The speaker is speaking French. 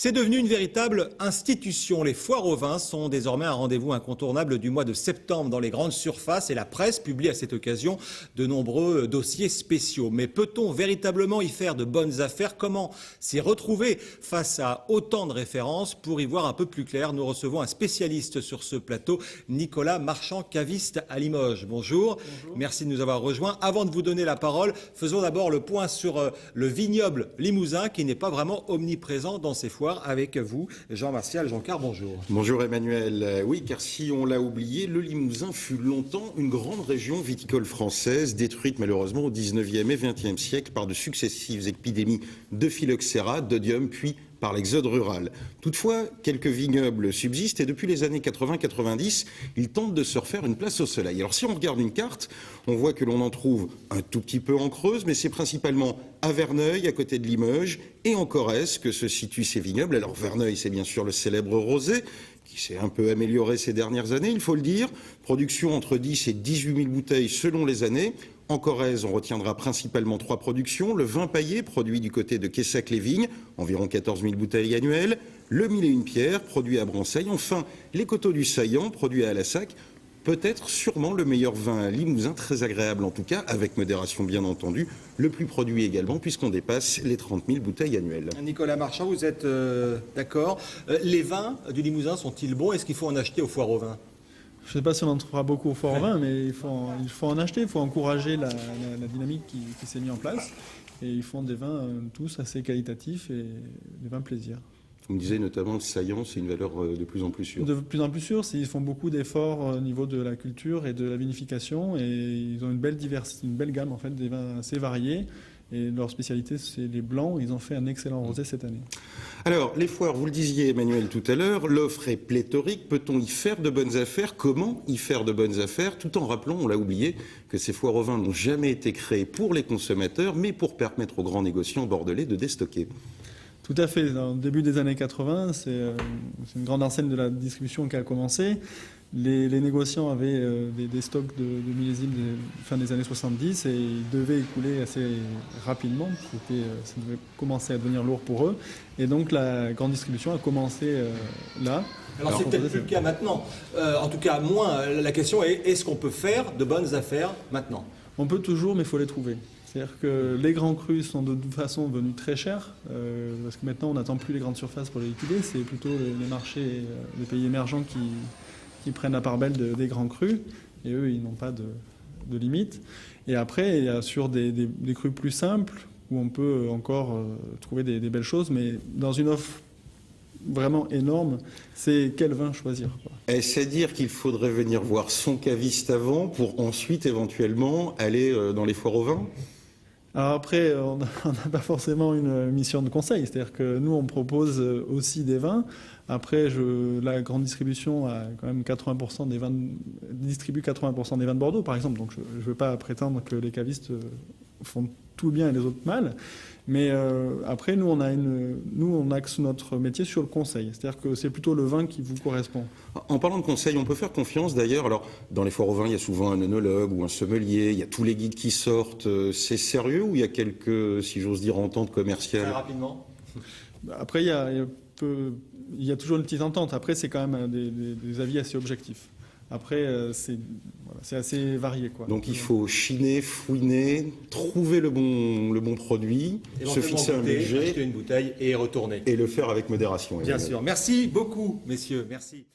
C'est devenu une véritable institution. Les foires aux vins sont désormais un rendez-vous incontournable du mois de septembre dans les grandes surfaces et la presse publie à cette occasion de nombreux dossiers spéciaux. Mais peut-on véritablement y faire de bonnes affaires? Comment s'y retrouver face à autant de références? Pour y voir un peu plus clair, nous recevons un spécialiste sur ce plateau, Nicolas Marchand, caviste à Limoges. Bonjour. Bonjour. Merci de nous avoir rejoints. Avant de vous donner la parole, faisons d'abord le point sur le vignoble limousin qui n'est pas vraiment omniprésent dans ces foires. Avec vous, Jean-Martial Joncar, bonjour. Bonjour Emmanuel. Oui, car si on l'a oublié, le Limousin fut longtemps une grande région viticole française, détruite malheureusement au 19e et 20e siècle par de successives épidémies de phylloxéra, d'oïdium, puis par l'exode rural. Toutefois, quelques vignobles subsistent et depuis les années 80-90, ils tentent de se refaire une place au soleil. Alors si on regarde une carte, on voit que l'on en trouve un tout petit peu en Creuse, mais c'est principalement à Verneuil, à côté de Limoges, et en Corrèze que se situent ces vignobles. Alors Verneuil, c'est bien sûr le célèbre rosé, qui s'est un peu amélioré ces dernières années, il faut le dire. Production entre 10 et 18 000 bouteilles selon les années. En Corrèze, on retiendra principalement 3 productions. Le vin paillé, produit du côté de Quessac-les-Vignes, environ 14 000 bouteilles annuelles. Le Mille et une pierres, produit à Branceil. Enfin, les Coteaux du Saillant, produit à Alassac. Peut-être sûrement le meilleur vin limousin, très agréable en tout cas, avec modération bien entendu. Le plus produit également, puisqu'on dépasse les 30 000 bouteilles annuelles. Nicolas Marchand, vous êtes d'accord. Les vins du Limousin sont-ils bons? Est-ce qu'il faut en acheter aux foires aux vins? Je ne sais pas si on en trouvera beaucoup au foires aux vins, mais il faut en acheter, il faut encourager la dynamique qui s'est mise en place. Et ils font des vins tous assez qualitatifs et des vins plaisir. Vous me disiez notamment le saillant, c'est une valeur de plus en plus sûre. De plus en plus sûre, ils font beaucoup d'efforts au niveau de la culture et de la vinification et ils ont une belle gamme en fait, des vins assez variés. Et leur spécialité, c'est les blancs. Ils ont fait un excellent rosé cette année. Alors, les foires, vous le disiez, Emmanuel, tout à l'heure, l'offre est pléthorique. Peut-on y faire de bonnes affaires? Comment y faire de bonnes affaires? Tout en rappelant, on l'a oublié, que ces foires aux vins n'ont jamais été créées pour les consommateurs, mais pour permettre aux grands négociants bordelais de déstocker. Tout à fait. Dans le début des années 80, c'est une grande enseigne de la distribution qui a commencé. Les négociants avaient des stocks de millésimes fin des années 70 et ils devaient écouler assez rapidement. Ça devait commencer à devenir lourd pour eux. Et donc la grande distribution a commencé là. Alors c'est peut-être plus le cas maintenant. En tout cas, moins. La question est, est-ce qu'on peut faire de bonnes affaires maintenant? On peut toujours, mais il faut les trouver. C'est-à-dire que les grands crus sont de toute façon devenus très chers, parce que maintenant on n'attend plus les grandes surfaces pour les liquider, c'est plutôt les marchés, les pays émergents qui prennent la part belle des grands crus, et eux ils n'ont pas de limite. Et après il y a sur des crus plus simples, où on peut encore trouver des belles choses, mais dans une offre vraiment énorme, c'est quel vin choisir, quoi. Est-ce à dire qu'il faudrait venir voir son caviste avant pour ensuite éventuellement aller dans les foires aux vins? Alors après, on n'a pas forcément une mission de conseil, c'est-à-dire que nous, on propose aussi des vins. Après, la grande distribution a quand même 80% des vins, distribue 80% des vins de Bordeaux, par exemple. Donc je ne veux pas prétendre que les cavistes font tout bien et les autres mal. Mais après, nous, on axe notre métier sur le conseil. C'est-à-dire que c'est plutôt le vin qui vous correspond. En parlant de conseil, on peut faire confiance d'ailleurs. Alors, dans les foires aux vins, il y a souvent un œnologue ou un sommelier. Il y a tous les guides qui sortent. C'est sérieux ou il y a quelques, si j'ose dire, ententes commerciales? Très rapidement. Après, il y a toujours une petite entente. Après, c'est quand même des avis assez objectifs. Après, c'est assez varié, quoi. Donc il faut chiner, fouiner, trouver le bon produit, se fixer un budget, acheter une bouteille et retourner. Et le faire avec modération. Bien sûr. Merci beaucoup, messieurs. Merci.